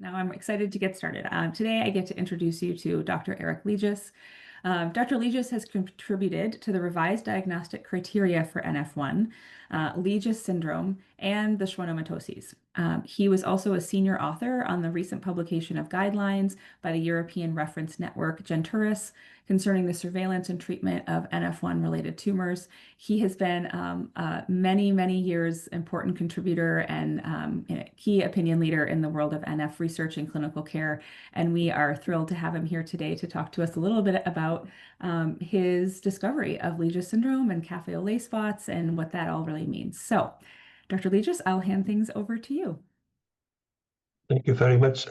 Now I'm excited to get started. Today I get to introduce you to Dr. Eric Legius. Dr. Legius has contributed to the revised diagnostic criteria for NF1, Legius syndrome, and the schwannomatosis. He was also a senior author on the recent publication of guidelines by the European Reference Network Genturis concerning the surveillance and treatment of NF1 related tumors. He has been many years important contributor and key opinion leader in the world of NF research and clinical care. And we are thrilled to have him here today to talk to us a little bit about his discovery of Legius syndrome and café-au-lait spots and what that all really means. So, Dr. Legius, I'll hand things over to you. Thank you very much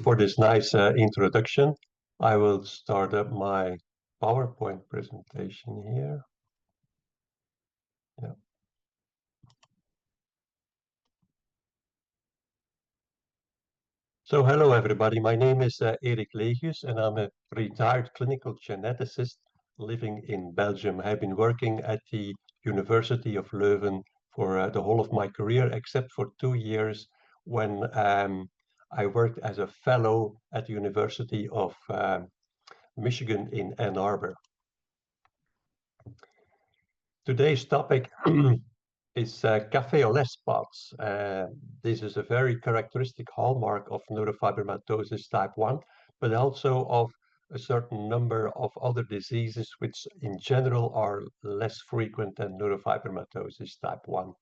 for this nice introduction. I will start up my PowerPoint presentation here. Yeah. So hello everybody, my name is Eric Legius and I'm a retired clinical geneticist living in Belgium. I've been working at the University of Leuven for the whole of my career, except for 2 years when I worked as a fellow at the University of Michigan in Ann Arbor. Today's topic is café-au-lait spots. This is a very characteristic hallmark of neurofibromatosis type 1, but also of a certain number of other diseases which in general are less frequent than neurofibromatosis type 1.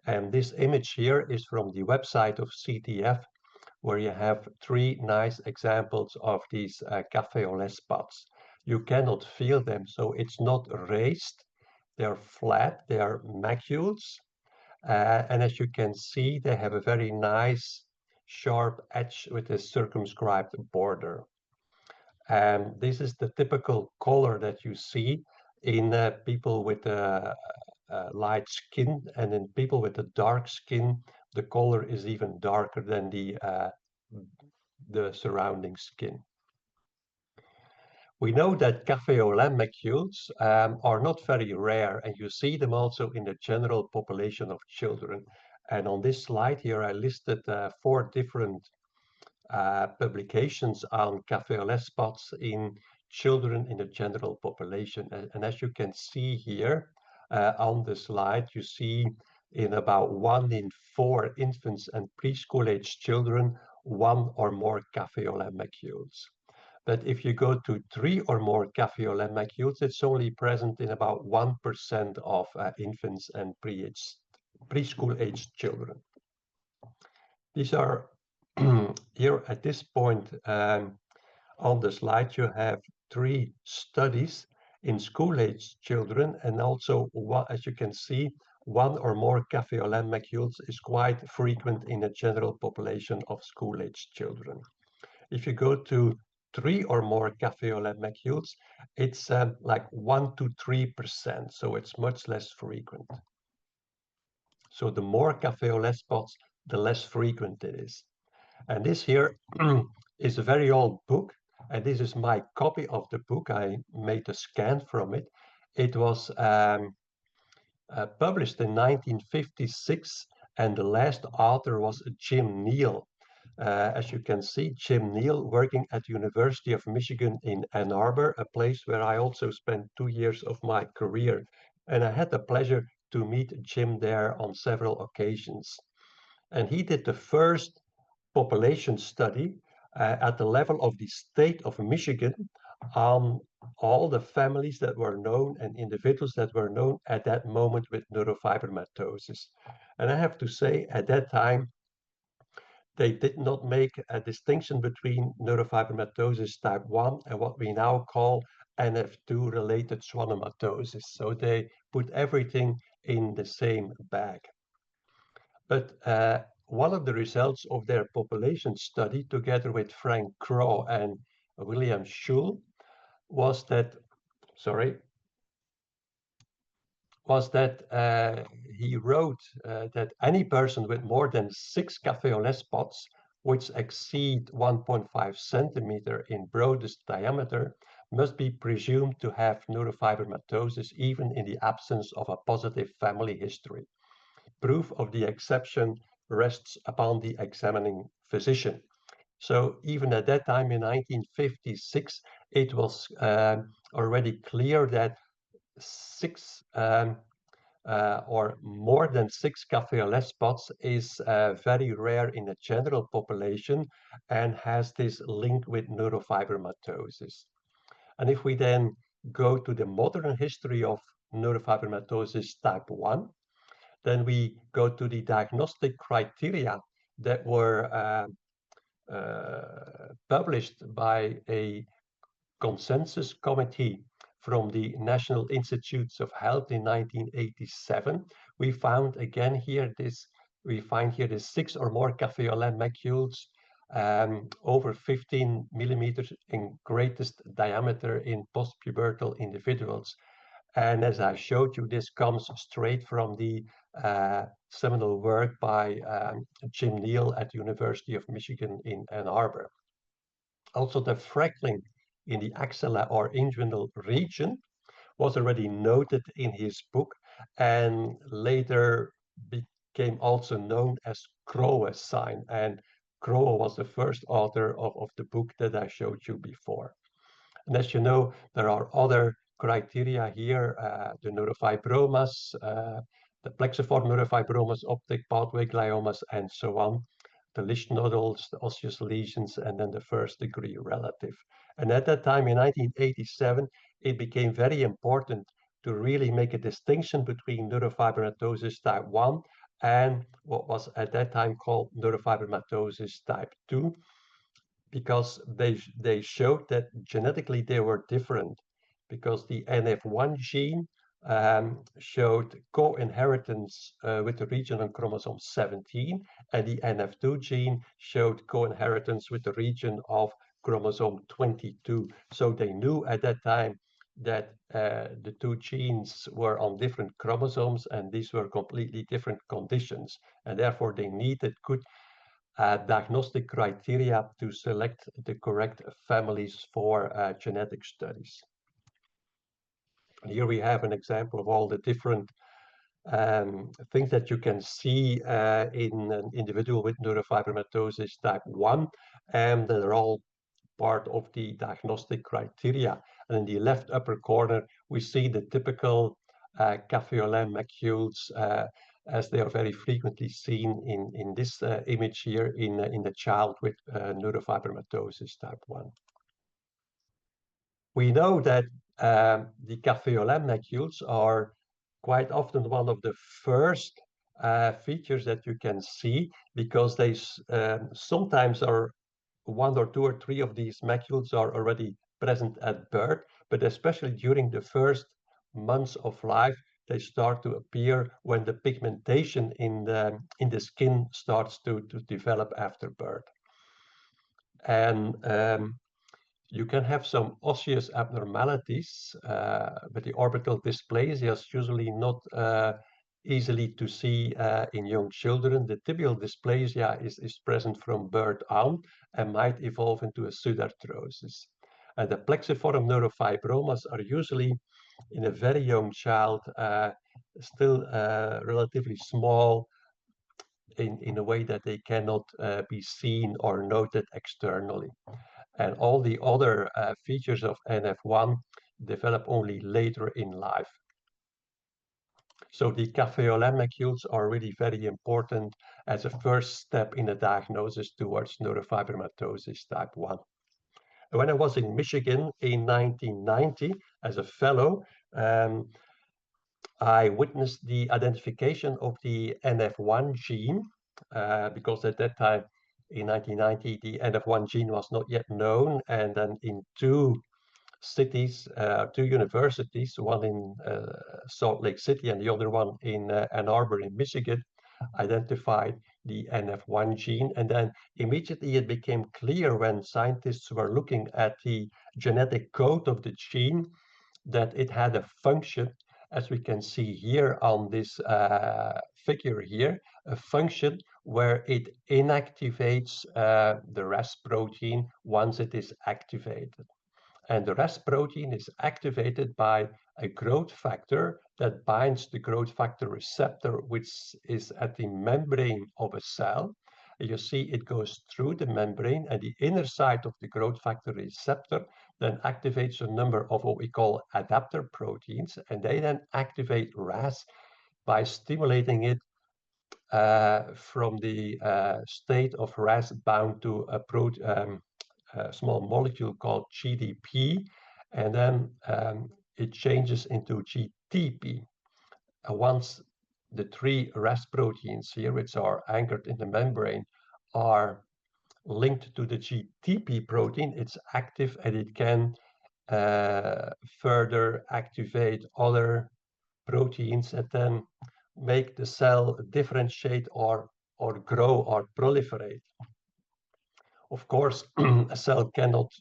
And this image here is from the website of CTF, where you have 3 nice examples of these café-au-lait spots. You cannot feel them, so it's not raised. They're flat, they are macules, and as you can see, they have a very nice sharp edge with a circumscribed border. And this is the typical color that you see in people with light skin, and in people with a dark skin, the color is even darker than the surrounding skin. We know that café-au-lait macules are not very rare, and you see them also in the general population of children. And on this slide here, I listed 4 different publications on café-au-lait spots in children in the general population. And as you can see here on the slide, you see in about 1 in 4 infants and preschool-age children, 1 or more café-au-lait macules. But if you go to 3 or more café-au-lait macules, it's only present in about 1% of infants and preschool-aged children. These are here at this point on the slide, you have 3 studies in school-aged children, and also, as you can see, 1 or more café-au-lait macules is quite frequent in the general population of school-aged children. If you go to 3 or more café-au-lait macules, it's like 1 to 3%, so it's much less frequent. So the more café-au-lait spots, the less frequent it is. And this here is a very old book, and this is my copy of the book. I made a scan from it. It was published in 1956, and the last author was Jim Neal. As you can see, Jim Neal working at the University of Michigan in Ann Arbor, a place where I also spent 2 years of my career. And I had the pleasure to meet Jim there on several occasions. And he did the first population study at the level of the state of Michigan on all the families that were known and individuals that were known at that moment with neurofibromatosis. And I have to say, at that time, they did not make a distinction between neurofibromatosis type 1 and what we now call NF2 related schwannomatosis. So they put everything in the same bag. But one of the results of their population study, together with Frank Crow and William Schul, was that, he wrote that any person with more than 6 café-au-lait spots, which exceed 1.5 centimeter in broadest diameter, must be presumed to have neurofibromatosis even in the absence of a positive family history. Proof of the exception rests upon the examining physician. So even at that time in 1956, it was already clear that six or more than 6 café-au-lait spots is very rare in the general population and has this link with neurofibromatosis. And if we then go to the modern history of neurofibromatosis type 1, then we go to the diagnostic criteria that were published by a consensus committee from the National Institutes of Health in 1987. We found again here we find here the 6 or more café-au-lait macules over 15 millimeters in greatest diameter in postpubertal individuals. And as I showed you, this comes straight from the seminal work by Jim Neal at the University of Michigan in Ann Arbor. Also, the freckling in the axilla or inguinal region was already noted in his book and later became also known as Grohe sign. And Grohe was the first author of the book that I showed you before. And as you know, there are other criteria here, the neurofibromas, the plexiform neurofibromas, optic pathway gliomas, and so on, the Licht nodules, the osseous lesions, and then the first degree relative. And at that time in 1987, it became very important to really make a distinction between neurofibromatosis type 1 and what was at that time called neurofibromatosis type 2, because they showed that genetically they were different, because the NF1 gene showed co-inheritance with the region on chromosome 17, and the NF2 gene showed co-inheritance with the region of chromosome 22. So they knew at that time that the two genes were on different chromosomes, and these were completely different conditions, and therefore they needed good diagnostic criteria to select the correct families for genetic studies. And here we have an example of all the different things that you can see in an individual with neurofibromatosis type 1, and they're all part of the diagnostic criteria. And in the left upper corner, we see the typical café-au-lait macules as they are very frequently seen in this image here in the child with neurofibromatosis type 1. We know that the café-au-lait macules are quite often one of the first features that you can see, because they sometimes are 1 or 2 or 3 of these macules are already present at birth, but especially during the first months of life, they start to appear when the pigmentation in the skin starts to develop after birth. And you can have some osseous abnormalities, but the orbital dysplasia is usually not easily to see in young children. The tibial dysplasia is present from birth on and might evolve into a pseudarthrosis. The plexiform neurofibromas are usually in a very young child, still relatively small in a way that they cannot be seen or noted externally. And all the other features of NF1 develop only later in life. So the café-au-lait macules are really very important as a first step in the diagnosis towards neurofibromatosis type 1. When I was in Michigan in 1990 as a fellow, I witnessed the identification of the NF1 gene, because at that time in 1990, the NF1 gene was not yet known, and then in 2 cities, 2 universities, one in Salt Lake City and the other one in Ann Arbor in Michigan, identified the NF1 gene. And then immediately it became clear when scientists were looking at the genetic code of the gene that it had a function, as we can see here on this figure here, a function where it inactivates the RAS protein once it is activated. And the RAS protein is activated by a growth factor that binds the growth factor receptor, which is at the membrane of a cell. You see it goes through the membrane, and the inner side of the growth factor receptor then activates a number of what we call adapter proteins, and they then activate RAS by stimulating it from the state of RAS bound to a small molecule called GDP, and then it changes into GTP. Once the three RAS proteins here, which are anchored in the membrane, are linked to the GTP protein, it's active and it can further activate other proteins that then make the cell differentiate or grow or proliferate. Of course, a cell cannot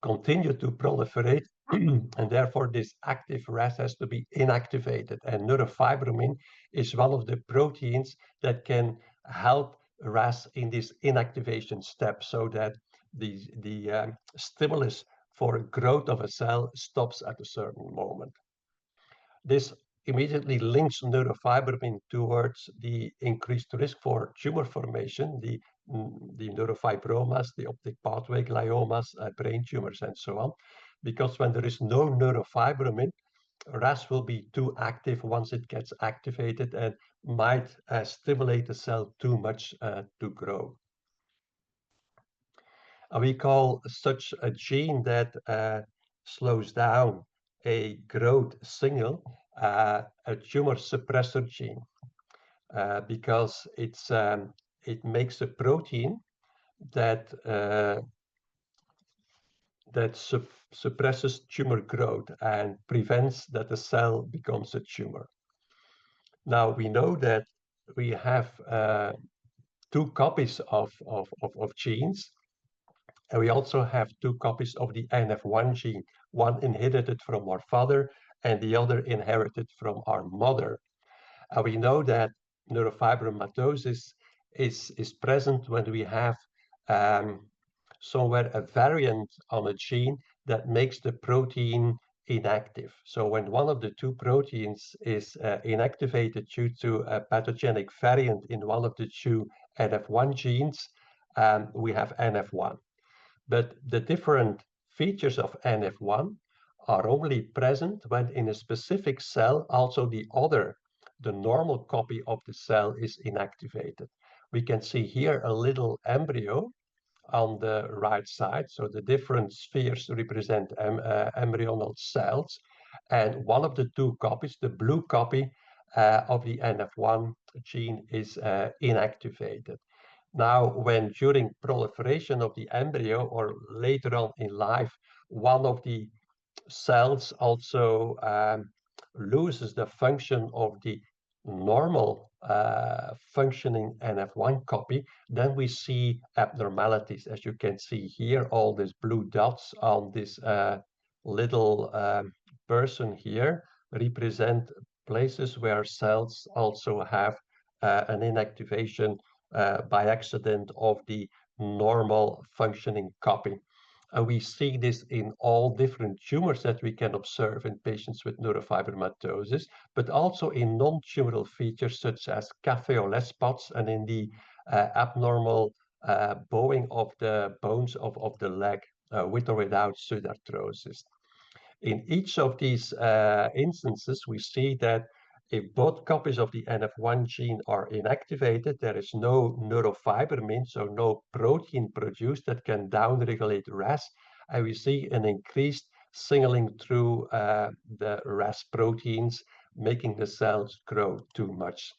continue to proliferate, and therefore this active RAS has to be inactivated. And neurofibromin is one of the proteins that can help RAS in this inactivation step, so that the stimulus for growth of a cell stops at a certain moment. This immediately links neurofibromin towards the increased risk for tumor formation, the neurofibromas, the optic pathway gliomas, brain tumors, and so on. Because when there is no neurofibromin, RAS will be too active once it gets activated and might stimulate the cell too much to grow. We call such a gene that slows down a growth signal a tumor suppressor gene, because it makes a protein that suppresses tumor growth and prevents that the cell becomes a tumor. Now we know that we have two copies of genes, and we also have two copies of the NF1 gene, one inherited from our father and the other inherited from our mother. And we know that neurofibromatosis is present when we have somewhere a variant on a gene that makes the protein inactive. So when one of the two proteins is inactivated due to a pathogenic variant in one of the two NF1 genes, we have NF1. But the different features of NF1 are only present when in a specific cell also the normal copy of the cell is inactivated. We can see here a little embryo on the right side. So the different spheres represent embryonal cells. And one of the two copies, the blue copy of the NF1 gene, is inactivated. Now, when during proliferation of the embryo or later on in life, one of the cells also loses the function of the normal functioning NF1 copy, then we see abnormalities. As you can see here, all these blue dots on this little person here represent places where cells also have an inactivation by accident of the normal functioning copy. We see this in all different tumors that we can observe in patients with neurofibromatosis, but also in non-tumoral features such as café-au-lait spots and in the abnormal bowing of the bones of the leg with or without pseudarthrosis. In each of these instances, we see that if both copies of the NF1 gene are inactivated, there is no neurofibromin, so no protein produced that can downregulate RAS, and we see an increased signaling through the RAS proteins, making the cells grow too much.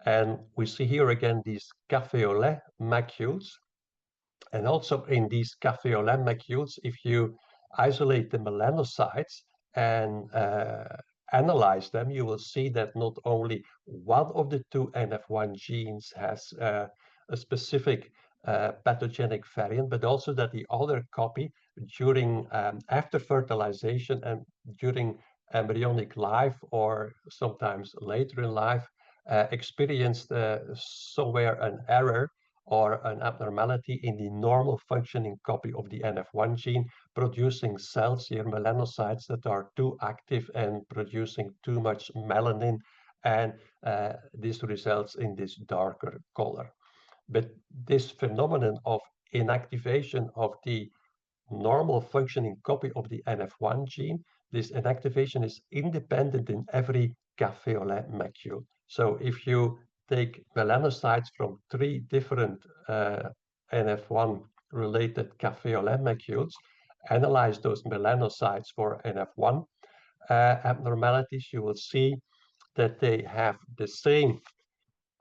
And we see here again these café-au-lait macules. And also in these café-au-lait macules, if you isolate the melanocytes and analyze them, you will see that not only one of the two NF1 genes has a specific pathogenic variant, but also that the other copy during after fertilization and during embryonic life or sometimes later in life experienced somewhere an error or an abnormality in the normal functioning copy of the NF1 gene, producing cells here, melanocytes, that are too active and producing too much melanin, and this results in this darker color. But this phenomenon of inactivation of the normal functioning copy of the NF1 gene, this inactivation is independent in every café-au-lait macule. So if you take melanocytes from 3 different NF1 related café-au-lait macules, analyze those melanocytes for NF1 abnormalities, you will see that they have the same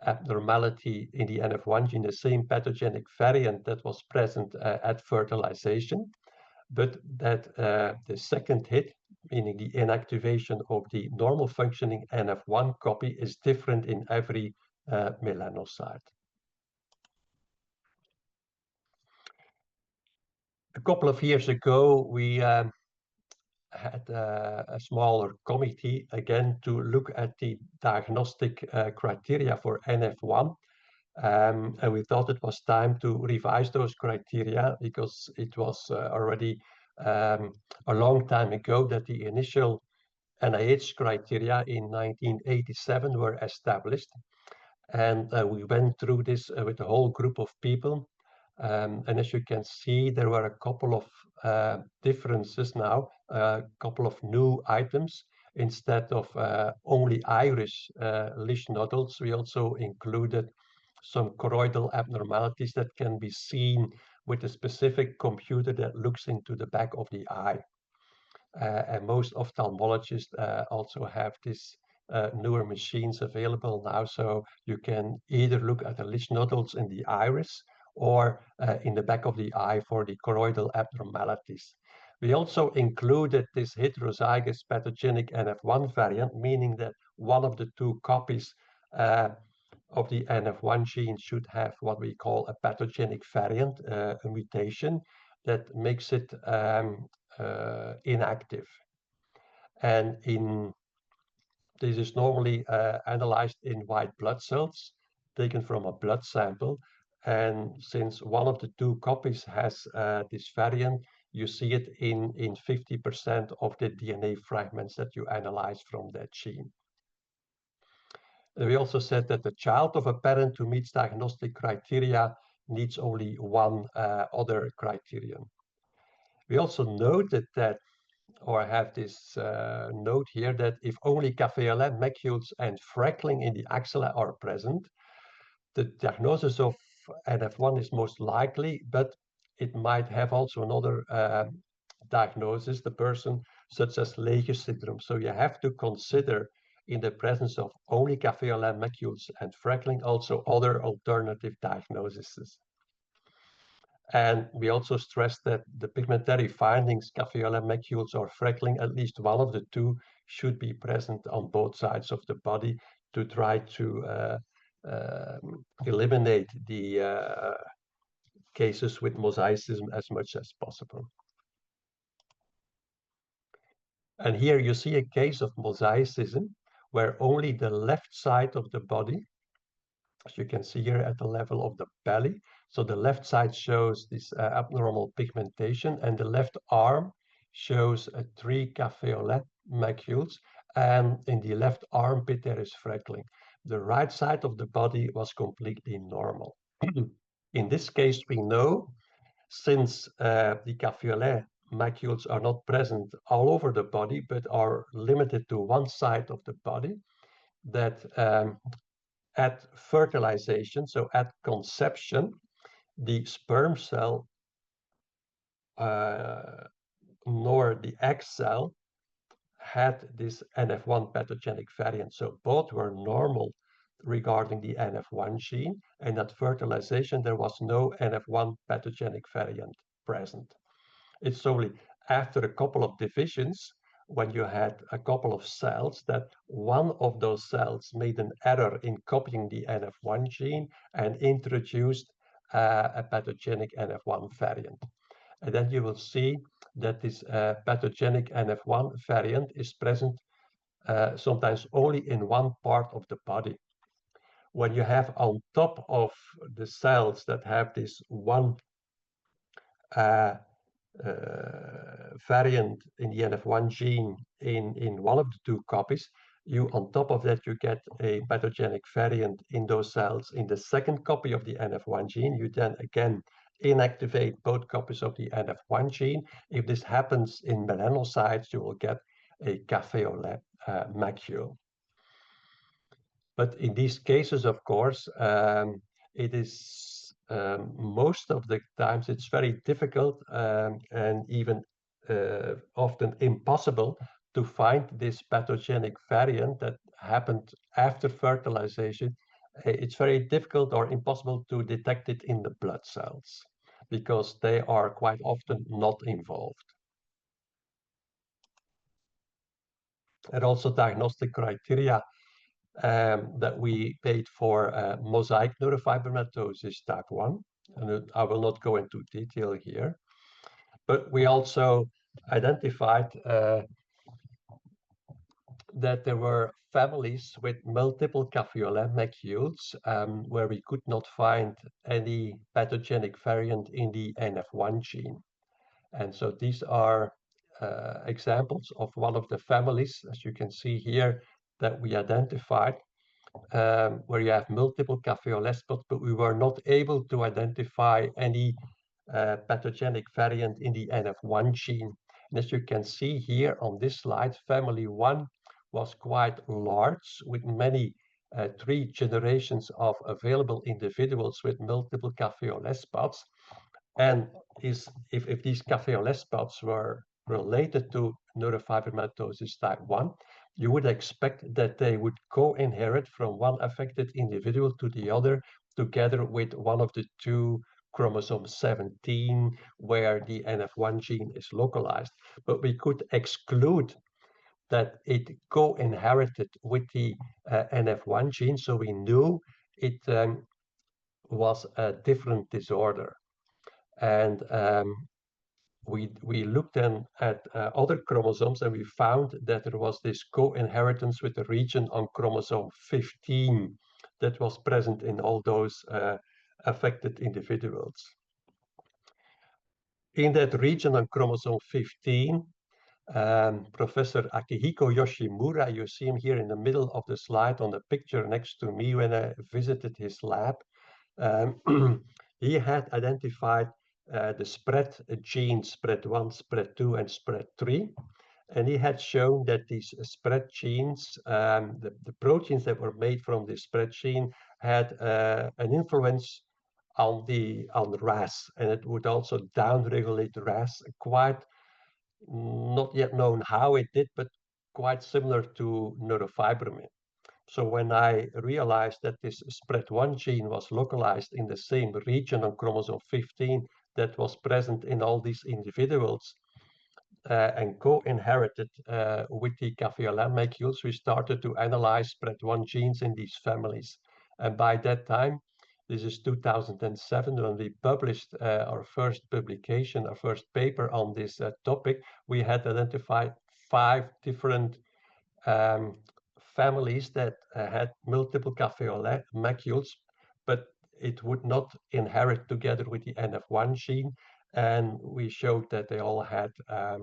abnormality in the NF1 gene, the same pathogenic variant that was present at fertilization, but that the second hit, meaning the inactivation of the normal functioning NF1 copy, is different in every melanocyte. A couple of years ago, we had a smaller committee again to look at the diagnostic criteria for NF1. And we thought it was time to revise those criteria because it was already a long time ago that the initial NIH criteria in 1987 were established. And we went through this with a whole group of people. And as you can see, there were a couple of differences now, a couple of new items. Instead of only iris lesion nodules, we also included some choroidal abnormalities that can be seen with a specific computer that looks into the back of the eye. And most ophthalmologists also have these newer machines available now, so you can either look at the lesion nodules in the iris or in the back of the eye for the choroidal abnormalities. We also included this heterozygous pathogenic NF1 variant, meaning that one of the 2 copies of the NF1 gene should have what we call a pathogenic variant, a mutation that makes it inactive. And this is normally analyzed in white blood cells taken from a blood sample. And since one of the 2 copies has this variant, you see it in 50% of the DNA fragments that you analyze from that gene. We also said that the child of a parent who meets diagnostic criteria needs only one other criterion. We also noted that, or have this note here, that if only café-au-lait macules and freckling in the axilla are present, the diagnosis of NF1 is most likely, but it might have also another diagnosis, the person, such as Legius syndrome. So you have to consider, in the presence of only café-au-lait macules and freckling, also other alternative diagnoses. And we also stressed that the pigmentary findings, café-au-lait macules or freckling, at least one of the 2 should be present on both sides of the body to try to eliminate the cases with mosaicism as much as possible. And here you see a case of mosaicism where only the left side of the body, as you can see here at the level of the belly, so the left side shows this abnormal pigmentation, and the left arm shows 3 café-au-lait macules, and in the left armpit there is freckling. The right side of the body was completely normal. In this case, we know, since the café-au-lait macules are not present all over the body, but are limited to one side of the body, that at fertilization, so at conception, the sperm cell nor the egg cell had this NF1 pathogenic variant. So both were normal regarding the NF1 gene, and at fertilization there was no NF1 pathogenic variant present. It's only after a couple of divisions, when you had a couple of cells, that one of those cells made an error in copying the NF1 gene and introduced a pathogenic NF1 variant. And then you will see that this pathogenic NF1 variant is present sometimes only in one part of the body. When you have on top of the cells that have this one variant in the NF1 gene in one of the 2 copies, on top of that, you get a pathogenic variant in those cells in the second copy of the NF1 gene. You then again inactivate both copies of the NF1 gene. If this happens in melanocytes, you will get a café-au-lait macule. But in these cases, of course, it is most of the times it's very difficult and even often impossible to find this pathogenic variant that happened after fertilization. It's very difficult or impossible to detect it in the blood cells because they are quite often not involved. And also diagnostic criteria that we made for mosaic neurofibromatosis type 1. And I will not go into detail here. But we also identified that there were families with multiple café-au-lait macules where we could not find any pathogenic variant in the NF1 gene. And so these are examples of one of the families, as you can see here, that we identified, where you have multiple café-au-lait spots, but we were not able to identify any pathogenic variant in the NF1 gene. And as you can see here on this slide, family 1 was quite large with many 3 generations of available individuals with multiple café-au-lait spots. And if these café-au-lait spots were related to neurofibromatosis type 1, you would expect that they would co-inherit from one affected individual to the other, together with one of the 2 chromosome 17, where the NF1 gene is localized. But we could exclude that it co-inherited with the NF1 gene, so we knew it was a different disorder. And we looked then at other chromosomes, and we found that there was this co-inheritance with the region on chromosome 15 that was present in all those affected individuals. In that region on chromosome 15, Professor Akihiko Yoshimura, you see him here in the middle of the slide on the picture next to me when I visited his lab. He had identified the spread genes, spread 1, spread 2, and spread 3. And he had shown that these spread genes, the proteins that were made from this spread gene, had an influence on the RAS, and it would also downregulate RAS, quite not yet known how it did, but quite similar to neurofibromin. So when I realized that this spread 1 gene was localized in the same region on chromosome 15 that was present in all these individuals and co-inherited with the café-au-lait macules, we started to analyze spread 1 genes in these families. And by that time, this is 2007, when we published our first publication, our first paper on this topic, we had identified 5 different families that had multiple café-au-lait macules, but it would not inherit together with the NF1 gene. And we showed that they all had a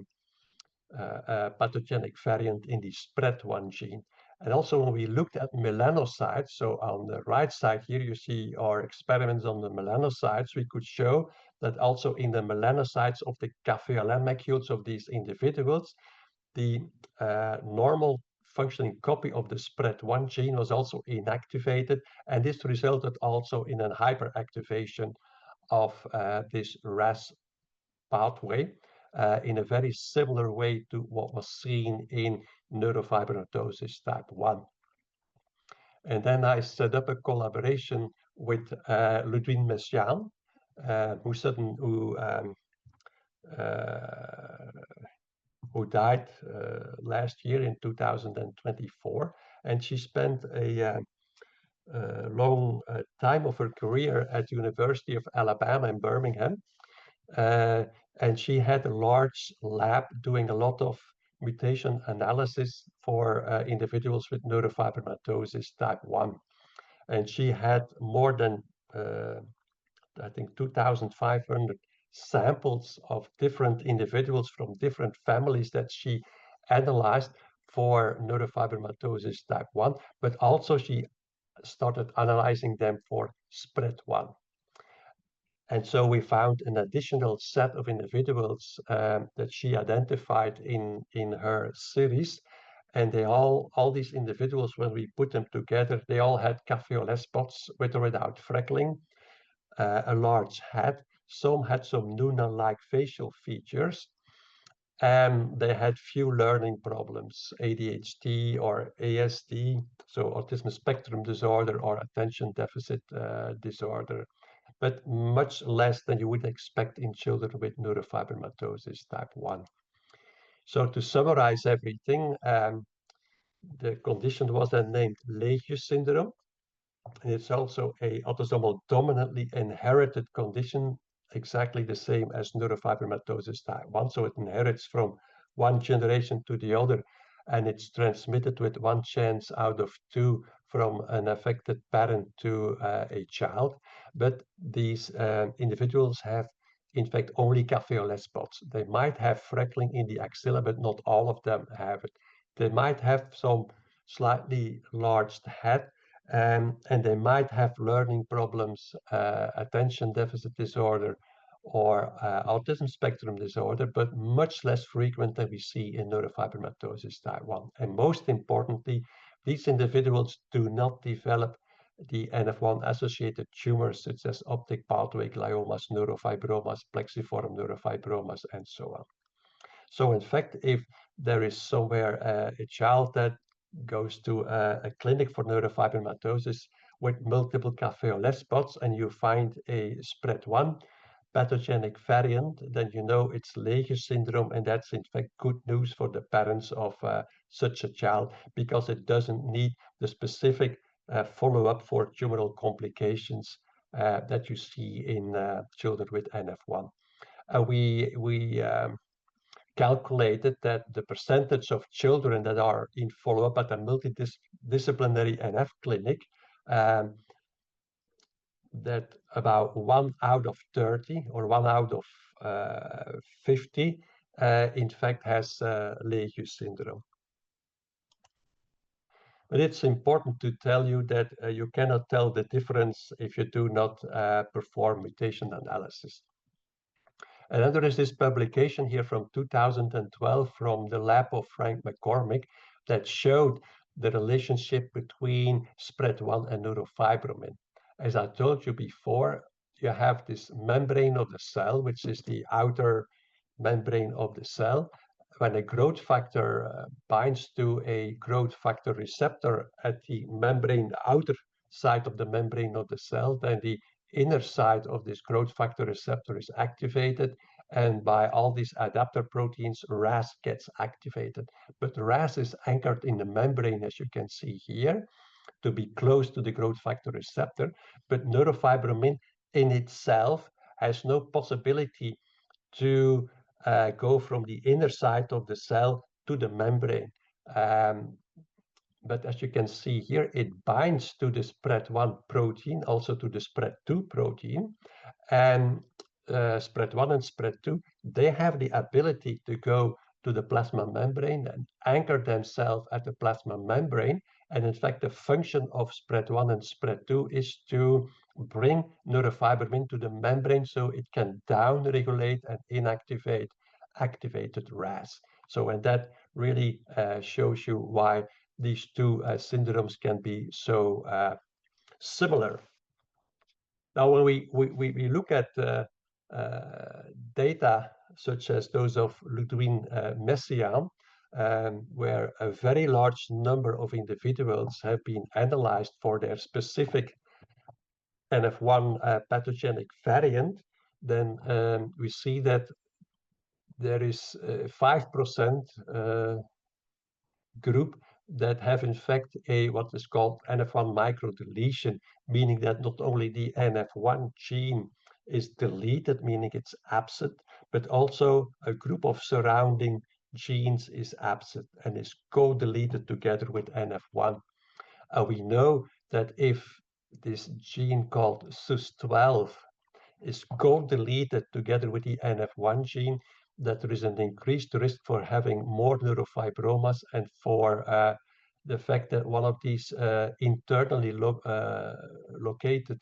pathogenic variant in the spread 1 gene. And also when we looked at melanocytes, so on the right side here, you see our experiments on the melanocytes, we could show that also in the melanocytes of the café-au-lait macules of these individuals, the normal functioning copy of the spread 1 gene was also inactivated, and this resulted also in a hyperactivation of this RAS pathway in a very similar way to what was seen in neurofibromatosis type 1. And then I set up a collaboration with Ludwig Messiaen, who died last year in 2024, and she spent a long time of her career at the University of Alabama in Birmingham, and she had a large lab doing a lot of mutation analysis for individuals with neurofibromatosis type 1, and she had more than I think 2,500 samples of different individuals from different families that she analyzed for neurofibromatosis type 1, but also she started analyzing them for spread 1. And so we found an additional set of individuals that she identified in her series. And they all these individuals, when we put them together, they all had café-au-lait spots with or without freckling, a large head. Some had some Nuna-like facial features. And they had few learning problems, ADHD or ASD, so autism spectrum disorder or attention deficit disorder, but much less than you would expect in children with neurofibromatosis type 1. So to summarize everything, the condition was then named Legius syndrome. And it's also a autosomal dominantly inherited condition, exactly the same as neurofibromatosis type 1. So it inherits from one generation to the other, and it's transmitted with one chance out of 2 from an affected parent to a child. But these individuals have, in fact, only café-au-lait spots. They might have freckling in the axilla, but not all of them have it. They might have some slightly enlarged head, and they might have learning problems, attention deficit disorder, or autism spectrum disorder, but much less frequent than we see in neurofibromatosis type 1. And most importantly, these individuals do not develop the NF1 associated tumors such as optic pathway gliomas, neurofibromas, plexiform neurofibromas, and so on. So in fact, if there is somewhere a child that goes to a clinic for neurofibromatosis with multiple café-au-lait spots and you find a spread 1 pathogenic variant, then you know it's Legius syndrome, and that's in fact good news for the parents of such a child, because it doesn't need the specific follow-up for tumoral complications that you see in children with NF1. We calculated that the percentage of children that are in follow-up at a multidisciplinary NF clinic, that about 1 out of 30 or 1 out of 50 in fact has Legius syndrome. But it's important to tell you that you cannot tell the difference if you do not perform mutation analysis. And then there is this publication here from 2012 from the lab of Frank McCormick that showed the relationship between spread 1 and neurofibromin. As I told you before, you have this membrane of the cell, which is the outer membrane of the cell. When a growth factor binds to a growth factor receptor at the membrane, the outer side of the membrane of the cell, then the inner side of this growth factor receptor is activated, and by all these adapter proteins, RAS gets activated. But RAS is anchored in the membrane, as you can see here, to be close to the growth factor receptor. But neurofibromin in itself has no possibility to go from the inner side of the cell to the membrane. But as you can see here, it binds to the spread 1 protein, also to the spread 2 protein. And spread 1 and spread 2, they have the ability to go to the plasma membrane and anchor themselves at the plasma membrane. And in fact, the function of spread 1 and spread 2 is to bring neurofibromin to the membrane so it can down-regulate and inactivate activated RAS. So, and that really shows you why these two syndromes can be so similar. Now, when we look at data such as those of Ludwig Messiaen, where a very large number of individuals have been analyzed for their specific NF1 pathogenic variant, then we see that there is 5% group that have in fact a what is called NF1 microdeletion, meaning that not only the NF1 gene is deleted, meaning it's absent, but also a group of surrounding genes is absent and is co-deleted together with NF1. We know that if this gene called SUS12 is co-deleted together with the NF1 gene, that there is an increased risk for having more neurofibromas, and for the fact that one of these internally located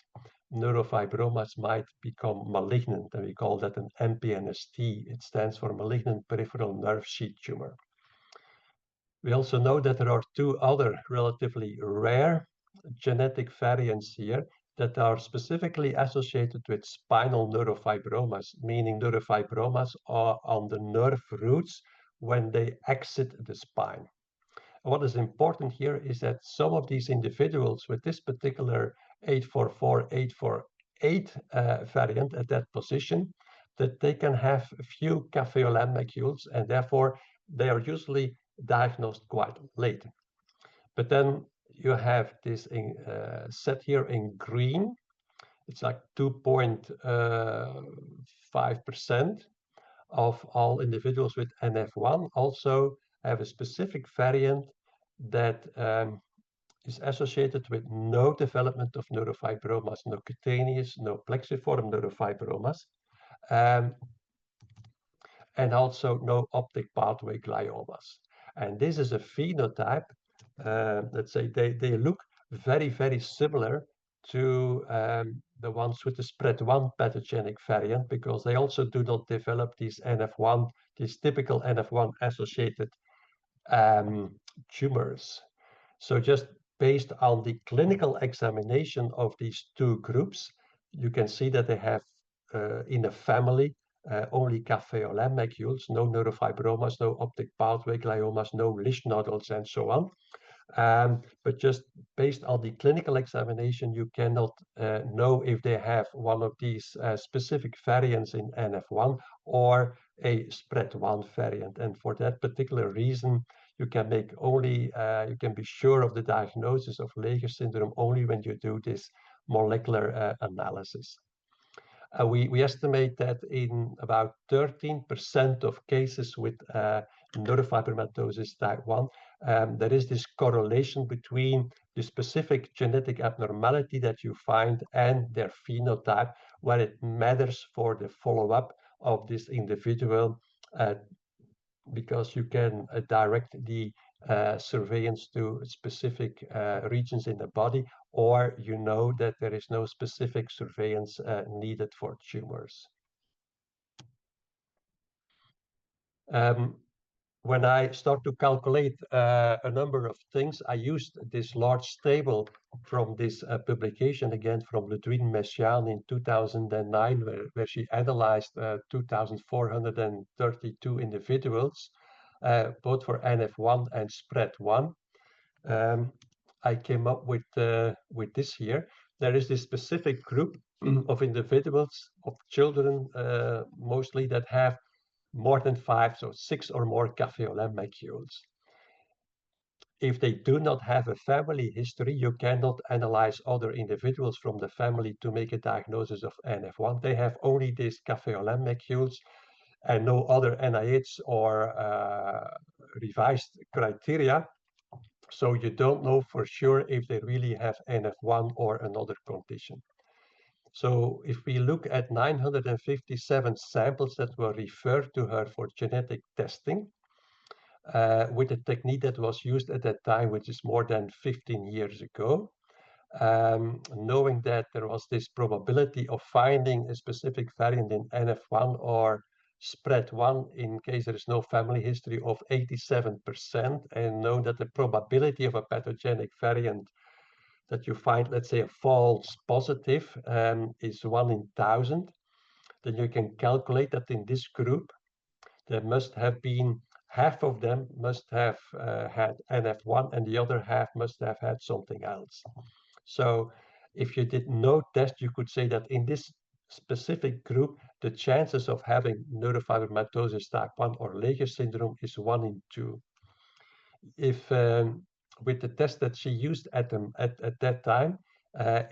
neurofibromas might become malignant, and we call that an MPNST. It stands for malignant peripheral nerve sheath tumor. We also know that there are two other relatively rare genetic variants here that are specifically associated with spinal neurofibromas, meaning neurofibromas are on the nerve roots when they exit the spine. What is important here is that some of these individuals with this particular 844-848 variant at that position, that they can have a few café-au-lait macules, and therefore they are usually diagnosed quite late. But then you have this set here in green. It's like 2.5% of all individuals with NF1 also have a specific variant that is associated with no development of neurofibromas, no cutaneous, no plexiform neurofibromas, and also no optic pathway gliomas. And this is a phenotype, let's say they look very, very similar to the ones with the spread1 pathogenic variant, because they also do not develop these NF1, these typical NF1 associated tumors. So just based on the clinical examination of these two groups, you can see that they have in a family only café-au-lait macules, no neurofibromas, no optic pathway gliomas, no Lisch nodules, and so on. But just based on the clinical examination, you cannot know if they have one of these specific variants in NF1 or a spread1 variant. And for that particular reason, you can make only, you can be sure of the diagnosis of Legius syndrome only when you do this molecular analysis. We estimate that in about 13% of cases with neurofibromatosis type 1, there is this correlation between the specific genetic abnormality that you find and their phenotype, where it matters for the follow-up of this individual, because you can direct the surveillance to specific regions in the body, or you know that there is no specific surveillance needed for tumors. When I start to calculate a number of things, I used this large table from this publication, again from Ludwine Messiaen in 2009, where she analyzed 2,432 individuals, both for NF1 and spread1. I came up with this here. There is this specific group of individuals, of children mostly, that have more than 5, so 6 or more café-au-lait macules. If they do not have a family history, you cannot analyze other individuals from the family to make a diagnosis of NF1. They have only these café-au-lait macules and no other NIH or revised criteria. So you don't know for sure if they really have NF1 or another condition. So if we look at 957 samples that were referred to her for genetic testing, with a technique that was used at that time, which is more than 15 years ago, knowing that there was this probability of finding a specific variant in NF1 or spread1 in case there is no family history of 87%, and know that the probability of a pathogenic variant that you find, let's say, a false positive is 1 in 1,000, then you can calculate that in this group, there must have been half of them must have had NF1 and the other half must have had something else. So if you did no test, you could say that in this specific group, the chances of having neurofibromatosis type 1 or Legius syndrome is 1 in 2. If with the test that she used at that time,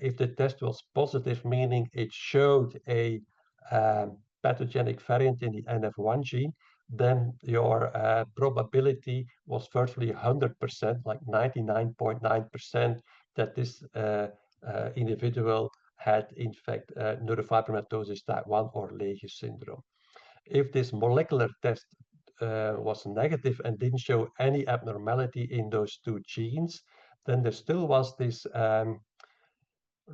if the test was positive, meaning it showed a pathogenic variant in the NF1 gene, then your probability was virtually 100%, like 99.9%, that this individual had in fact neurofibromatosis type 1 or Legius syndrome. if this molecular test was negative and didn't show any abnormality in those two genes, then there still was this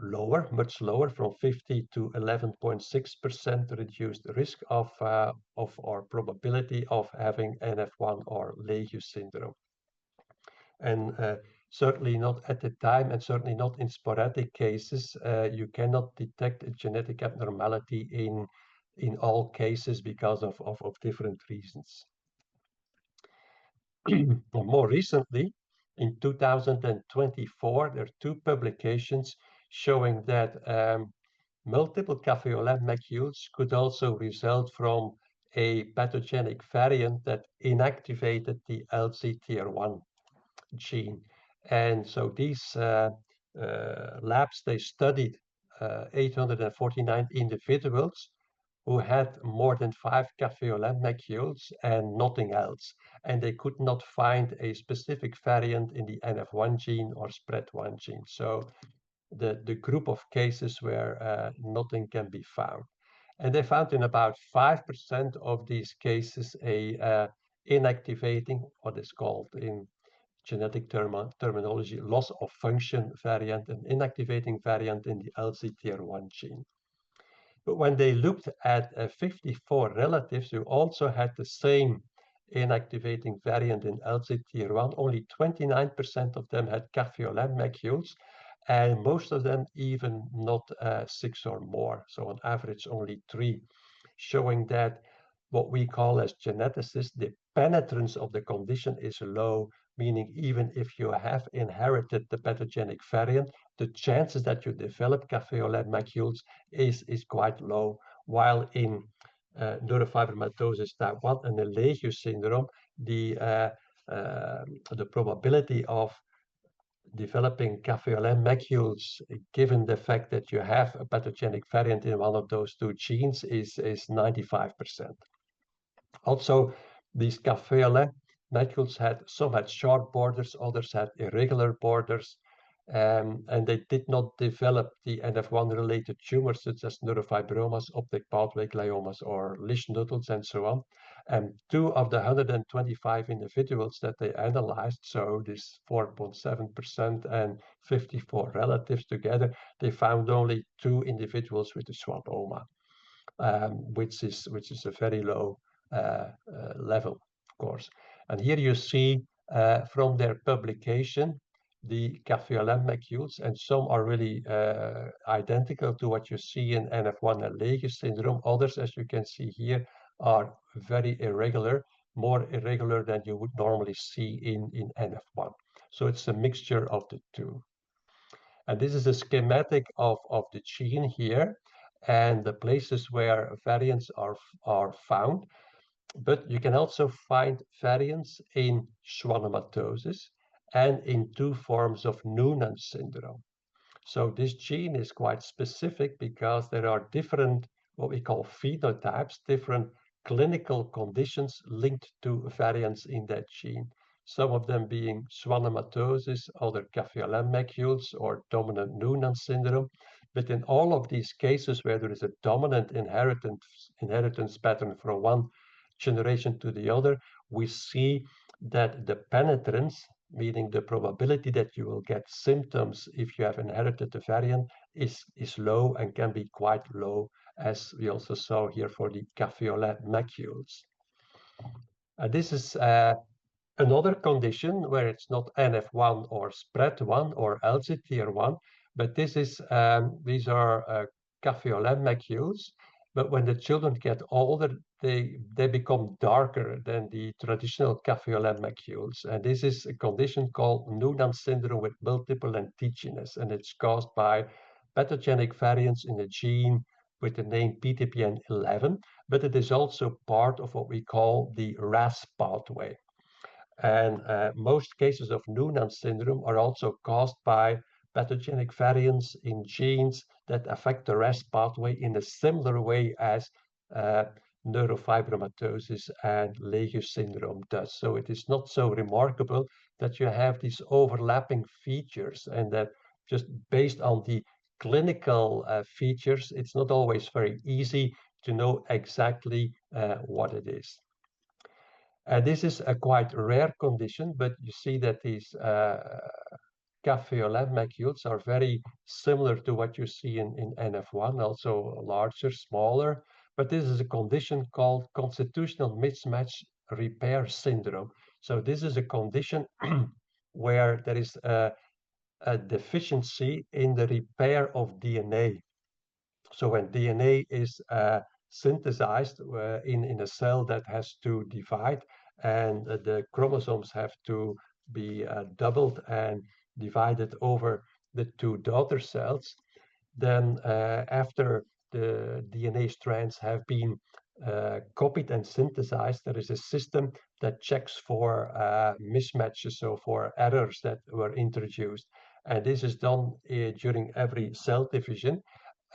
lower, much lower, from 50 to 11.6% reduced risk of or probability of having NF1 or Legius syndrome. And certainly not at the time, and certainly not in sporadic cases. You cannot detect a genetic abnormality in all cases because of different reasons. More recently, in 2024, there are two publications showing that multiple café-au-lait macules could also result from a pathogenic variant that inactivated the LZTR1 gene. And so these labs, they studied 849 individuals who had more than 5 café-au-lait macules and nothing else. And they could not find a specific variant in the NF1 gene or SPRED1 gene. So the group of cases where nothing can be found. And they found in about 5% of these cases a inactivating, what is called in genetic terminology, loss of function variant, an inactivating variant in the LZTR1 gene. But when they looked at 54 relatives who also had the same inactivating variant in LZTR1, only 29% of them had café-au-lait macules, and most of them even not 6 or more, so on average only 3, showing that what we call as geneticists, the penetrance of the condition is low, meaning even if you have inherited the pathogenic variant, the chances that you develop café-au-lait macules is quite low, while in neurofibromatosis type 1 and the Legius syndrome, the probability of developing café-au-lait macules, given the fact that you have a pathogenic variant in one of those two genes, is 95%. Also, these café-au-lait macules some had short borders, others had irregular borders, and they did not develop the NF1-related tumors such as neurofibromas, optic pathway gliomas, or Lisch nodules, and so on. And 2 of the 125 individuals that they analyzed, so this 4.7% and 54 relatives together, they found only 2 individuals with a schwannoma, which is a very low level, of course. And here you see from their publication the café-au-lait macules, and some are really identical to what you see in NF1 and Legius syndrome. Others, as you can see here, are very irregular, more irregular than you would normally see in NF1. So it's a mixture of the two. And this is a schematic of the gene here and the places where variants are found. But you can also find variants in schwannomatosis and in 2 forms of Noonan syndrome. So this gene is quite specific because there are different, what we call phenotypes, different clinical conditions linked to variants in that gene. Some of them being schwannomatosis, other café-au-lait macules, or dominant Noonan syndrome. But in all of these cases where there is a dominant inheritance pattern from one generation to the other, we see that the penetrance, meaning the probability that you will get symptoms if you have inherited the variant, is low and can be quite low, as we also saw here for the café-au-lait macules. This is another condition where it's not NF1 or SPRED1 or LZTR1, but these are café-au-lait macules. But when the children get older, they become darker than the traditional café-au-lait macules. And this is a condition called Noonan syndrome with multiple lentichiness. And it's caused by pathogenic variants in a gene with the name PTPN11, but it is also part of what we call the RAS pathway. And most cases of Noonan syndrome are also caused by pathogenic variants in genes that affect the RAS pathway in a similar way as neurofibromatosis and Legius syndrome does. So it is not so remarkable that you have these overlapping features, and that just based on the clinical features, it's not always very easy to know exactly what it is. This is a quite rare condition, but you see that these café-au-lait macules are very similar to what you see in NF1, also larger, smaller. But this is a condition called constitutional mismatch repair syndrome. So this is a condition where there is a deficiency in the repair of DNA. So when DNA is synthesized in a cell that has to divide, and the chromosomes have to be doubled and divided over the two daughter cells, then after the DNA strands have been copied and synthesized, there is a system that checks for mismatches, so for errors that were introduced. And this is done during every cell division,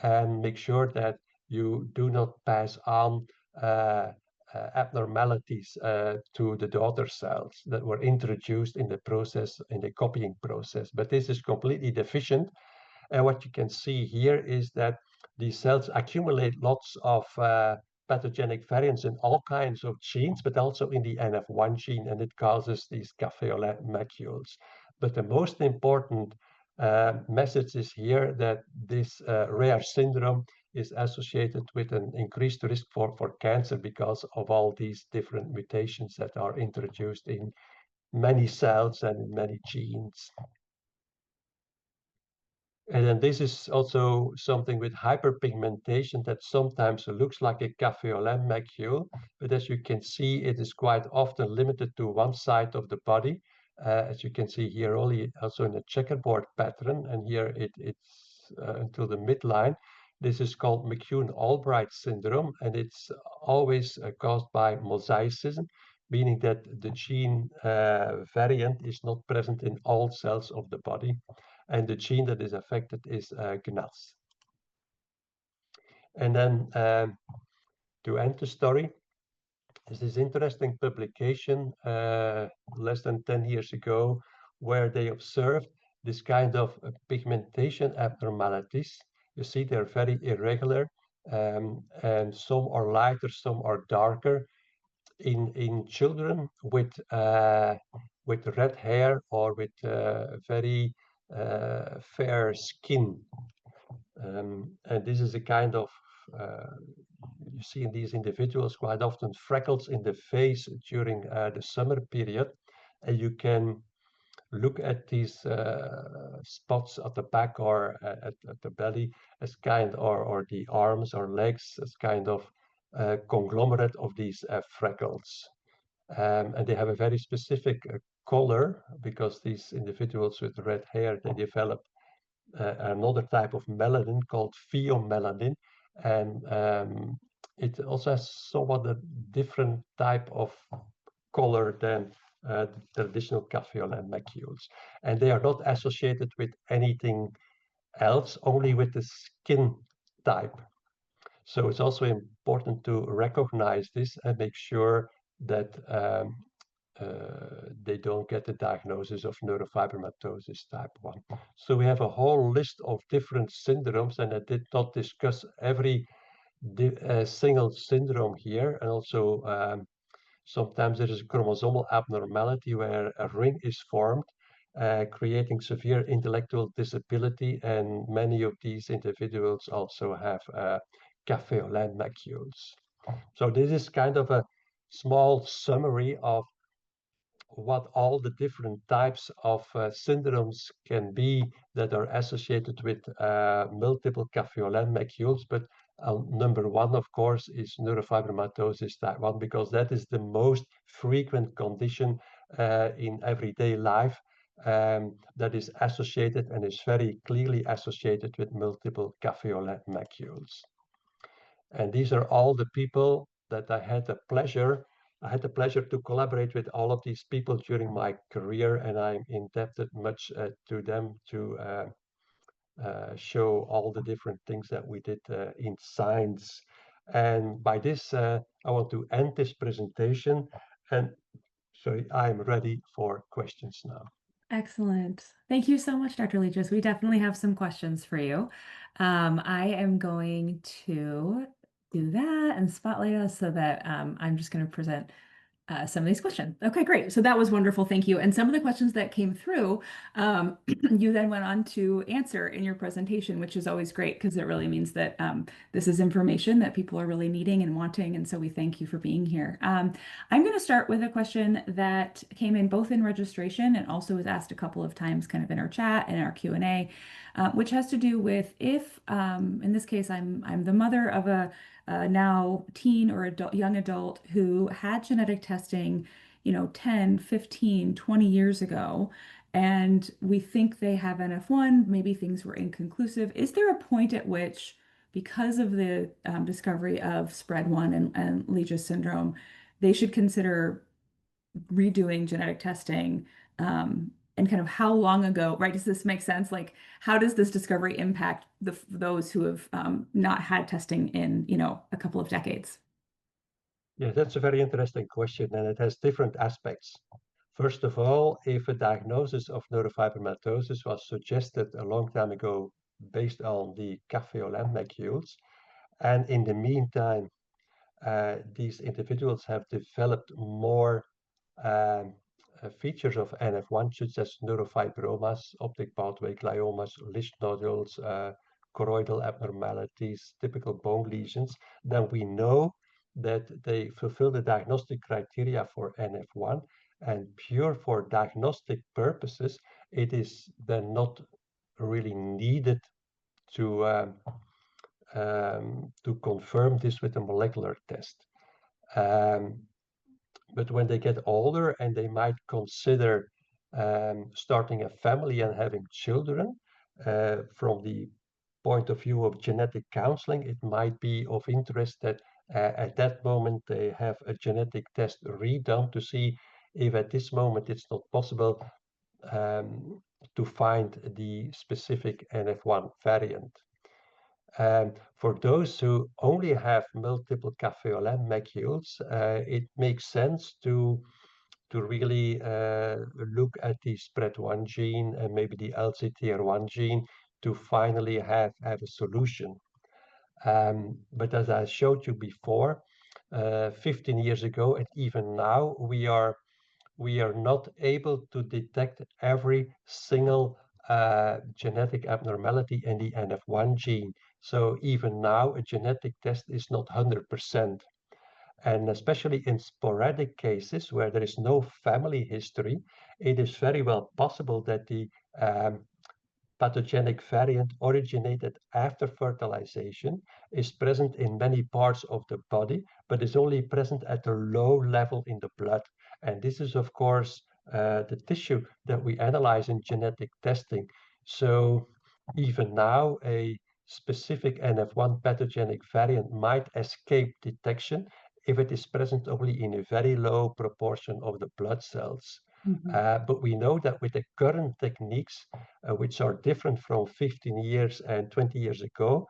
and make sure that you do not pass on abnormalities to the daughter cells that were introduced in the process, in the copying process. But this is completely deficient. And what you can see here is that these cells accumulate lots of pathogenic variants in all kinds of genes, but also in the NF1 gene, and it causes these café-au-lait macules. But the most important message is here that this rare syndrome is associated with an increased risk for cancer because of all these different mutations that are introduced in many cells and in many genes. And then this is also something with hyperpigmentation that sometimes looks like a café-au-lait macule, but as you can see, it is quite often limited to one side of the body. As you can see here, only also in a checkerboard pattern, and here it's until the midline. This is called McCune-Albright syndrome, and it's always caused by mosaicism, meaning that the gene variant is not present in all cells of the body. And the gene that is affected is GNAS. And then to end the story, is this interesting publication less than 10 years ago, where they observed this kind of pigmentation abnormalities. You see, they're very irregular, and some are lighter, some are darker. In children with red hair or with very fair skin. And this is a kind of, you see in these individuals quite often freckles in the face during the summer period. And you can look at these spots at the back or at the belly as kind, or the arms or legs as kind of conglomerate of these freckles. And they have a very specific color, because these individuals with red hair, they develop another type of melanin called pheomelanin, and it also has somewhat a different type of color than the traditional café-au-lait macules. And they are not associated with anything else, only with the skin type. So it's also important to recognize this and make sure that they don't get the diagnosis of neurofibromatosis type 1. So we have a whole list of different syndromes, and I did not discuss every single syndrome here. And also sometimes there is a chromosomal abnormality where a ring is formed, creating severe intellectual disability, and many of these individuals also have café-au-lait macules. So this is kind of a small summary of what all the different types of syndromes can be that are associated with multiple café-au-lait macules. But number one, of course, is neurofibromatosis type 1, because that is the most frequent condition in everyday life that is associated and is very clearly associated with multiple café-au-lait macules. And these are all the people that I had the pleasure to collaborate with all of these people during my career, and I'm indebted much to them to show all the different things that we did in science. And by this, I want to end this presentation, and so I'm ready for questions now. Excellent. Thank you so much, Dr. Legius. We definitely have some questions for you. I am going to do that and spotlight us so that I'm just going to present some of these questions. Okay, great. So that was wonderful. Thank you. And some of the questions that came through, you then went on to answer in your presentation, which is always great because it really means that this is information that people are really needing and wanting. And so we thank you for being here. I'm going to start with a question that came in both in registration and also was asked a couple of times kind of in our chat and our Q&A, which has to do with if, in this case, I'm the mother of a now teen or adult, young adult who had genetic testing, 10, 15, 20 years ago, and we think they have NF1, maybe things were inconclusive. Is there a point at which, because of the discovery of spread 1 and Legius syndrome, they should consider redoing genetic testing? And kind of how long ago, right? Does this make sense? Like, how does this discovery impact those who have not had testing in, a couple of decades? Yeah, that's a very interesting question, and it has different aspects. First of all, if a diagnosis of neurofibromatosis was suggested a long time ago based on the café-au-lait macules, and in the meantime, these individuals have developed more um, features of NF1, such as neurofibromas, optic pathway gliomas, Lisch nodules, choroidal abnormalities, typical bone lesions, then we know that they fulfill the diagnostic criteria for NF1. And pure for diagnostic purposes, it is then not really needed to confirm this with a molecular test. But when they get older and they might consider starting a family and having children, from the point of view of genetic counseling, it might be of interest that at that moment they have a genetic test redone to see if at this moment it's not possible to find the specific NF1 variant. For those who only have multiple café-au-lait macules, it makes sense to really look at the spread1 gene and maybe the LCTR1 gene to finally have a solution. But as I showed you before, 15 years ago and even now, we are not able to detect every single genetic abnormality in the NF1 gene. So even now, a genetic test is not 100%. And especially in sporadic cases where there is no family history, it is very well possible that the pathogenic variant originated after fertilization is present in many parts of the body, but is only present at a low level in the blood. And this is, of course, the tissue that we analyze in genetic testing. So even now, a specific NF1 pathogenic variant might escape detection if it is present only in a very low proportion of the blood cells. But we know that with the current techniques, which are different from 15 years and 20 years ago,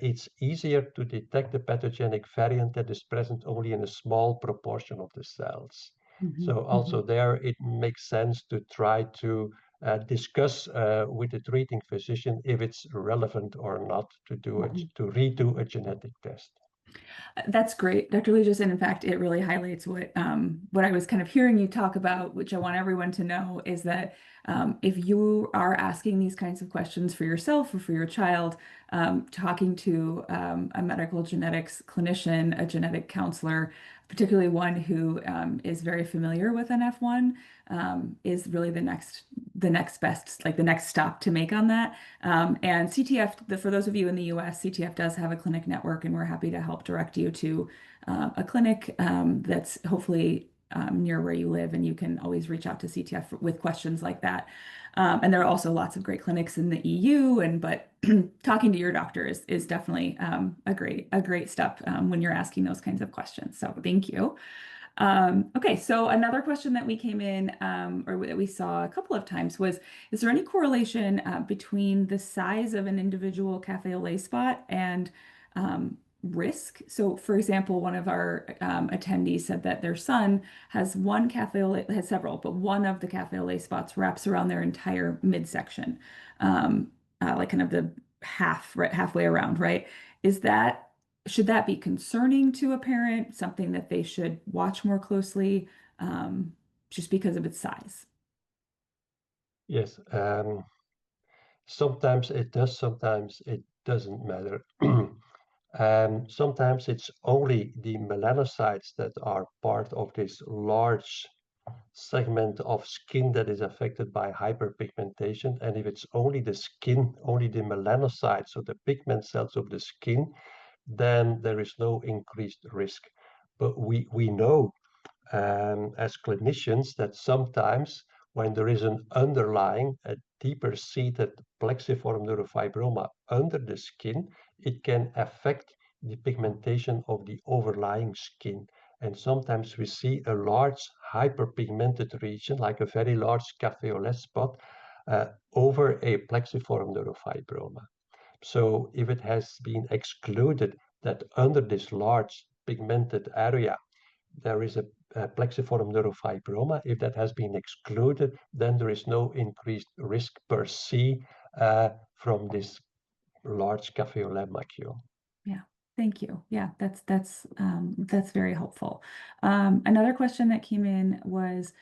it's easier to detect the pathogenic variant that is present only in a small proportion of the cells. So also there, it makes sense to try to discuss with the treating physician if it's relevant or not to do it, to redo a genetic test. That's great, Dr. Legis, and in fact, it really highlights what I was kind of hearing you talk about, which I want everyone to know is that if you are asking these kinds of questions for yourself or for your child, talking to a medical genetics clinician, a genetic counselor, particularly one who is very familiar with NF1, is really the next best, like the next stop to make on that. And CTF, for those of you in the US, CTF does have a clinic network, and we're happy to help direct you to a clinic that's hopefully near where you live, and you can always reach out to CTF with questions like that. And there are also lots of great clinics in the EU, but talking to your doctor is definitely a great step when you're asking those kinds of questions. So thank you. Okay, so another question that we came in, or that we saw a couple of times was, is there any correlation between the size of an individual café-au-lait spot and risk? So for example, one of our attendees said that their son has one café-au-lait, has several, but one of the café-au-lait spots wraps around their entire midsection, like kind of the halfway around, right? Is that should that be concerning to a parent, something that they should watch more closely, just because of its size? Yes, sometimes it does, sometimes it doesn't matter. Sometimes it's only the melanocytes that are part of this large segment of skin that is affected by hyperpigmentation. And if it's only the skin, only the melanocytes, so the pigment cells of the skin, then there is no increased risk. But we know as clinicians that sometimes when there is an underlying, a deeper seated plexiform neurofibroma under the skin, it can affect the pigmentation of the overlying skin. And sometimes we see a large hyperpigmented region, like a very large café-au-lait spot, over a plexiform neurofibroma. So if it has been excluded that under this large pigmented area, there is a plexiform neurofibroma. If that has been excluded, then there is no increased risk per se from this large café-au-lait macule. Yeah, thank you. Yeah, that's very helpful. Another question that came in was,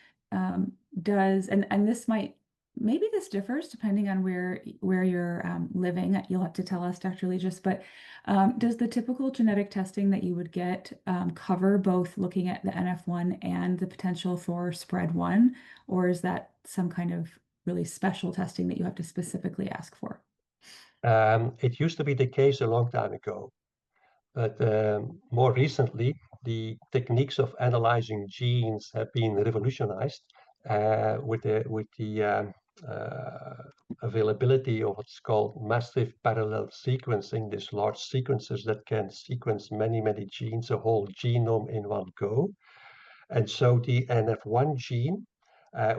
does and this might maybe this differs depending on where you're living. You'll have to tell us, Dr. Legis, but does the typical genetic testing that you would get cover both looking at the NF1 and the potential for spread one, or is that some kind of really special testing that you have to specifically ask for? It used to be the case a long time ago, but more recently, the techniques of analyzing genes have been revolutionized with the availability of what's called massive parallel sequencing, these large sequences that can sequence many, many genes, a whole genome in one go. And so the NF1 gene,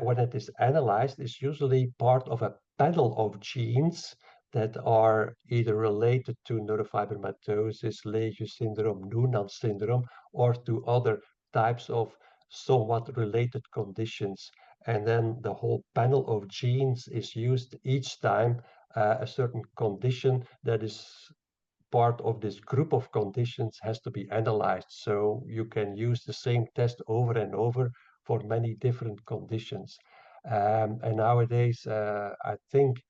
when it is analyzed, is usually part of a panel of genes that are either related to neurofibromatosis, Legius syndrome, Noonan syndrome, or to other types of somewhat related conditions. And then the whole panel of genes is used each time a certain condition that is part of this group of conditions has to be analyzed. So you can use the same test over and over for many different conditions. And nowadays, I think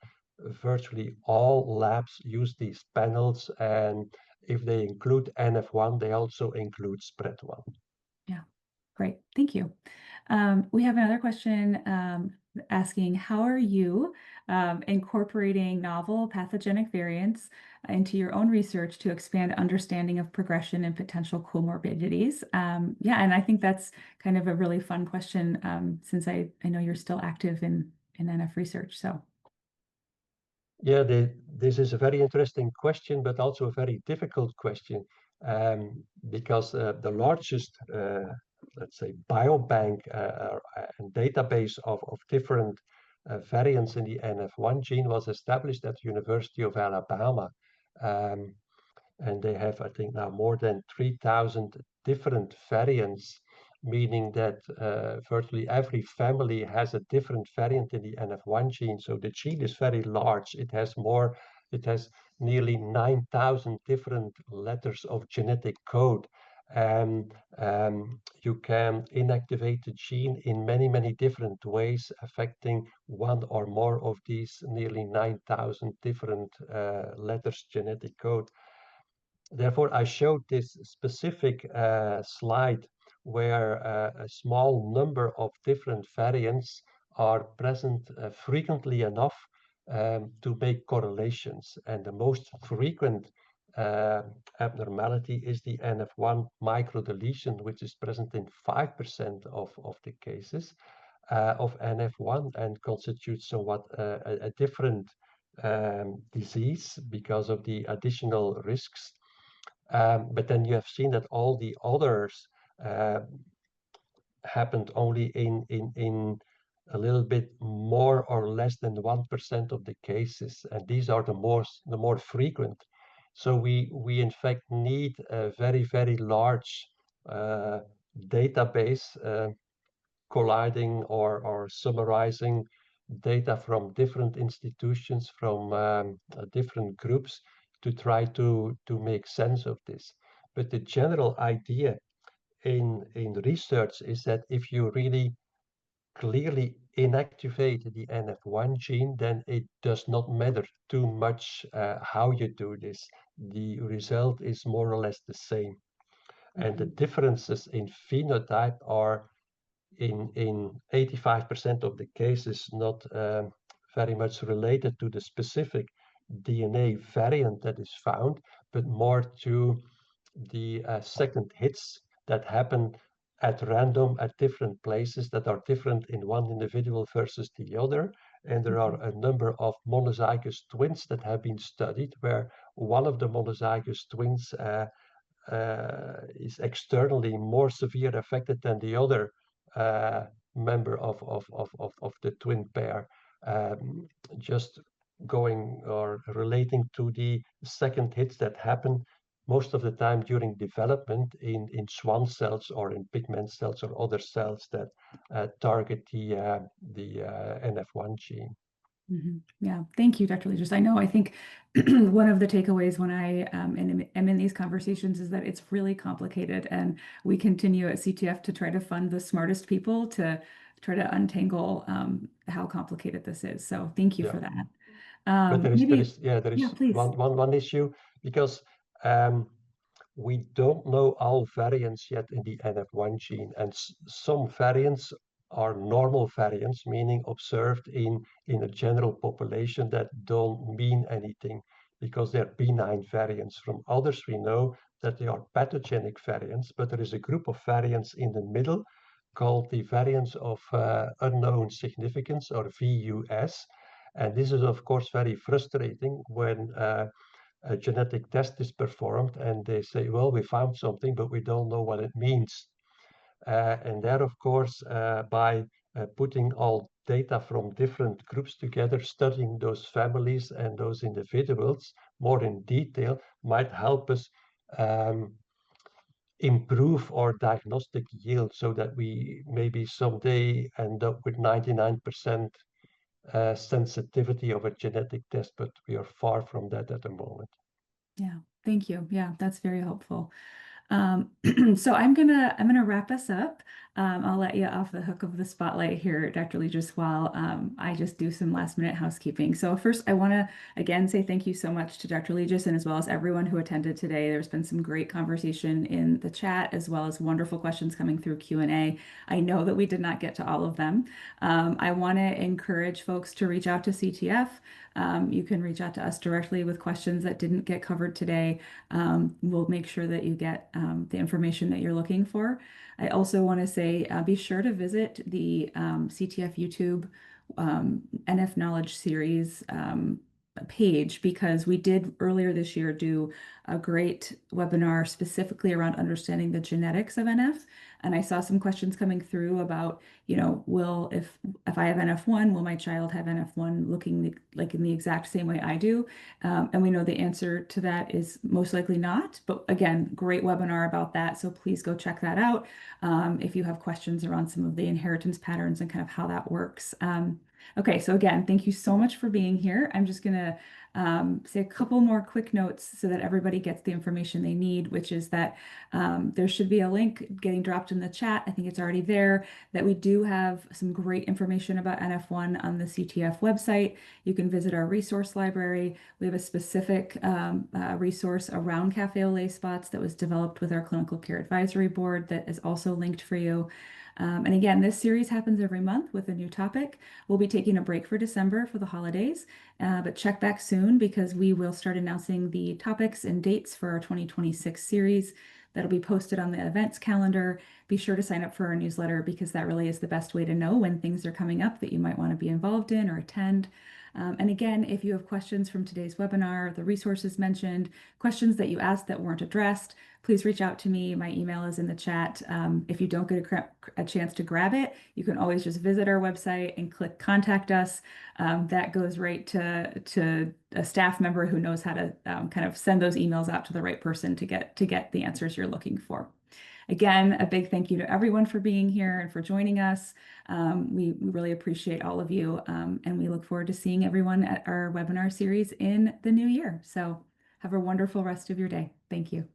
virtually all labs use these panels, and if they include NF1, they also include spread one. Yeah, great. Thank you. We have another question asking, how are you incorporating novel pathogenic variants into your own research to expand understanding of progression and potential comorbidities? Yeah, and I think that's kind of a really fun question since I know you're still active in NF research. So. Yeah, this is a very interesting question, but also a very difficult question because the largest, let's say, biobank and database of different variants in the NF1 gene was established at the University of Alabama. And they have, I think, now more than 3,000 different variants, meaning that virtually every family has a different variant in the NF1 gene. So the gene is very large. It has nearly 9,000 different letters of genetic code. And you can inactivate the gene in many, many different ways, affecting one or more of these nearly 9,000 different letters genetic code. Therefore, I showed this specific slide where a small number of different variants are present frequently enough to make correlations. And the most frequent abnormality is the NF1 microdeletion, which is present in 5% of the cases of NF1 and constitutes somewhat a different disease because of the additional risks. But then you have seen that all the others happened only in a little bit more or less than 1% of the cases, and these are the more frequent. So we in fact need a very, very large database colliding or summarizing data from different institutions, from different groups, to try to make sense of this. But the general idea in research is that if you really clearly inactivate the NF1 gene, then it does not matter too much how you do this. The result is more or less the same. And the differences in phenotype are in 85% of the cases not very much related to the specific DNA variant that is found, but more to the second hits that happen at random at different places that are different in one individual versus the other. And there are a number of monozygous twins that have been studied where one of the monozygous twins is externally more severe affected than the other member of the twin pair. Just going or relating to the second hits that happen most of the time during development in Schwann cells or in pigment cells or other cells that target the NF1 gene. Yeah, thank you, Dr. Legius. I think one of the takeaways when I am in these conversations is that it's really complicated, and we continue at CTF to try to fund the smartest people to try to untangle how complicated this is. So thank you for that. But there is please. one issue because we don't know all variants yet in the NF1 gene, and some variants are normal variants, meaning observed in a general population that don't mean anything because they're benign variants. From others, we know that they are pathogenic variants, but there is a group of variants in the middle called the variants of unknown significance, or VUS. And this is, of course, very frustrating when a genetic test is performed and they say, well, we found something, but we don't know what it means. And there, of course, by putting all data from different groups together, studying those families and those individuals more in detail might help us improve our diagnostic yield so that we maybe someday end up with 99% sensitivity of a genetic test, but we are far from that at the moment. Yeah, thank you. Yeah, that's very helpful. So I'm gonna wrap us up. I'll let you off the hook of the spotlight here, Dr. Legius, while I just do some last minute housekeeping. So first, I want to again say thank you so much to Dr. Legius and as well as everyone who attended today. There's been some great conversation in the chat as well as wonderful questions coming through Q&A. I know that we did not get to all of them. I want to encourage folks to reach out to CTF. You can reach out to us directly with questions that didn't get covered today. We'll make sure that you get the information that you're looking for. I also want to say be sure to visit the CTF YouTube NF Knowledge series page, because we did earlier this year do a great webinar specifically around understanding the genetics of NF. And I saw some questions coming through about, if I have NF1, will my child have NF1 looking like in the exact same way I do? And we know the answer to that is most likely not. But again, great webinar about that. So please go check that out if you have questions around some of the inheritance patterns and kind of how that works. Okay, so again, thank you so much for being here. I'm just going to say a couple more quick notes so that everybody gets the information they need, which is that there should be a link getting dropped in the chat. I think it's already there, that we do have some great information about NF1 on the CTF website. You can visit our resource library. We have a specific resource around café-au-lait spots that was developed with our clinical care advisory board that is also linked for you. And again, this series happens every month with a new topic. We'll be taking a break for December for the holidays, but check back soon because we will start announcing the topics and dates for our 2026 series. That'll be posted on the events calendar. Be sure to sign up for our newsletter because that really is the best way to know when things are coming up that you might want to be involved in or attend. And again, if you have questions from today's webinar, the resources mentioned, questions that you asked that weren't addressed, please reach out to me. My email is in the chat. If you don't get a chance to grab it, you can always just visit our website and click contact us. That goes right to a staff member who knows how to kind of send those emails out to the right person to get the answers you're looking for. Again, a big thank you to everyone for being here and for joining us. We really appreciate all of you, and we look forward to seeing everyone at our webinar series in the new year. So have a wonderful rest of your day. Thank you.